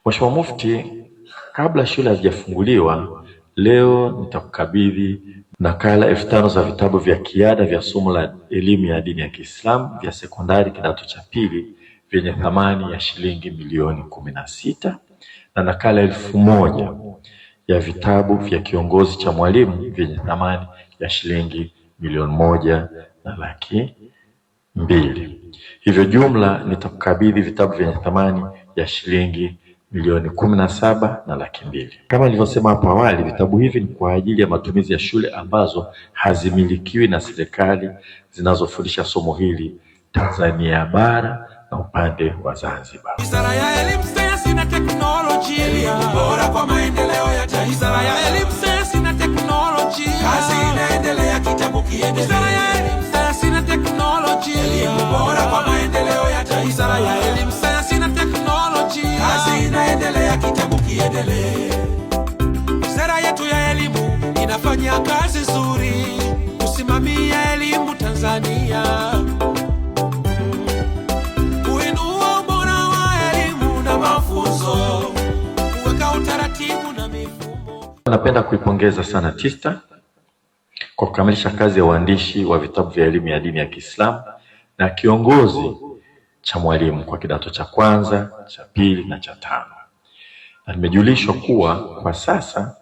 Mheshimiwa Mufti, kabla shule hazijafunguliwa, leo nitakukabidhi nakala 5,000 za vitabu vya kiada vya somo la elimu ya dini ya Kiislamu vya sekondari kidato cha pili vyenye thamani ya shilingi milioni 16 na nakala 1,000 ya vitabu vya kiongozi cha mwalimu vyenye thamani ya shilingi milioni 1,200,000. Hivyo jumla nitakukabidhi vitabu vyenye thamani ya shilingi milioni 17,200,000. Kama nilivyosema hapo awali, vitabu hivi ni kwa ajili ya matumizi ya shule ambazo hazimilikiwi na serikali zinazofundisha somo hili Tanzania bara na upande wa Zanzibar. Wizara ya Elimu, Sayansi na Teknolojia, elimu bora kwa maendeleo ya taifa. Wizara ya Elimu, Sayansi na Teknolojia, kazi inaendelea, kitabu kiendelee. Wizara ya Elimu, Sayansi na Teknolojia, elimu bora kwa maendeleo ya taifa. Wizara ya Elimu, Sayansi na Teknolojia, kazi inaendelea, kitabu kiendelee. Wizara yetu ya elimu inafanya kazi nzuri kusimamia elimu Tanzania, kuinua ubora wa elimu na mafunzo, kuweka utaratibu na mifumo. Napenda kuipongeza sana TISTA kwa kukamilisha kazi ya uandishi wa vitabu vya elimu ya dini ya Kiislamu na kiongozi cha mwalimu kwa kidato cha kwanza, cha pili na cha tano. Na nimejulishwa kuwa kwa sasa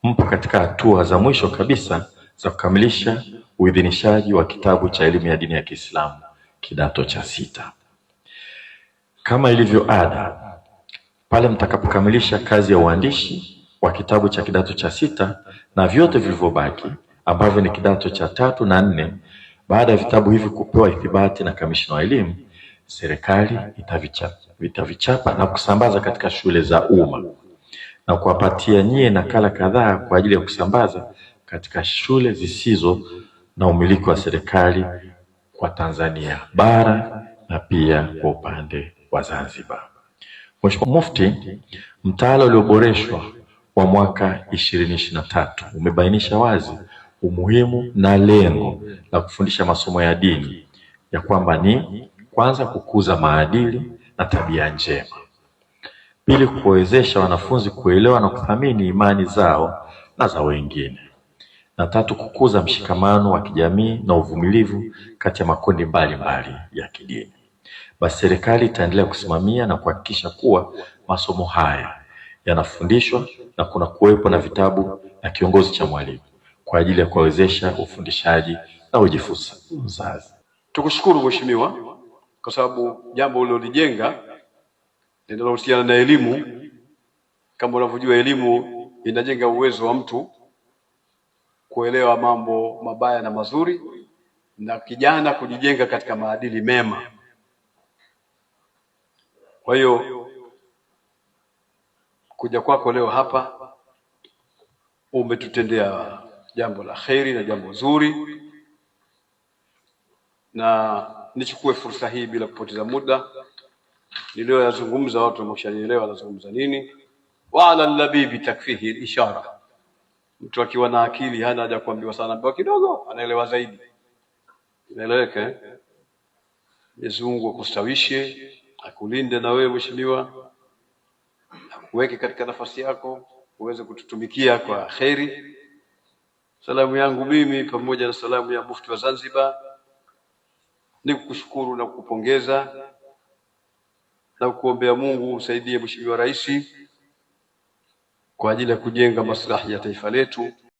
mpo katika hatua za mwisho kabisa za kukamilisha uidhinishaji wa kitabu cha elimu ya dini ya Kiislamu kidato cha 6. Kama ilivyo ada, pale mtakapokamilisha kazi ya uandishi wa kitabu cha kidato cha 6 na vyote vilivyobaki ambavyo ni kidato cha 3 na 4, baada ya vitabu hivi kupewa ithibati na kamishna wa elimu, serikali itavichapa na kusambaza katika shule za umma na kuwapatia nyie nakala kadhaa kwa ajili ya kusambaza katika shule zisizo na umiliki wa serikali kwa Tanzania bara na pia kwa upande wa Zanzibar. Mheshimiwa Mufti, mtaala ulioboreshwa wa mwaka 2023 umebainisha wazi umuhimu na lengo la kufundisha masomo ya dini ya kwamba ni kwanza kukuza maadili na tabia njema, pili kuwezesha wanafunzi kuelewa na kuthamini imani zao na za wengine, na tatu kukuza mshikamano wa kijamii na uvumilivu kati ya makundi mbalimbali ya kidini. Basi serikali itaendelea kusimamia na kuhakikisha kuwa masomo haya yanafundishwa na kuna kuwepo na vitabu na kiongozi cha mwalimu kwa ajili ya kuwezesha ufundishaji na ujifunzaji. Tukushukuru Mheshimiwa kwa sababu jambo ulilolijenga linalohusiana na elimu. Kama unavyojua, elimu inajenga uwezo wa mtu kuelewa mambo mabaya na mazuri, na kijana kujijenga katika maadili mema. Kwa hiyo kuja kwako leo hapa umetutendea jambo la kheri na jambo zuri, na nichukue fursa hii bila kupoteza muda niliyoyazungumza. Watu wameshanielewa nazungumza nini. Wa ala labibi takfihi ishara. Mtu akiwa na akili hana haja kuambiwa sana, ambiwa kidogo anaelewa zaidi. Inaeleweka eh? Mwenyezi Mungu akustawishe, akulinde na wewe Mheshimiwa, akuweke katika nafasi yako uweze kututumikia kwa kheri. Salamu yangu mimi pamoja na salamu ya Mufti wa Zanzibar ni kukushukuru na kukupongeza na kuombea Mungu usaidie Mheshimiwa Rais kwa ajili ya kujenga maslahi ya taifa letu.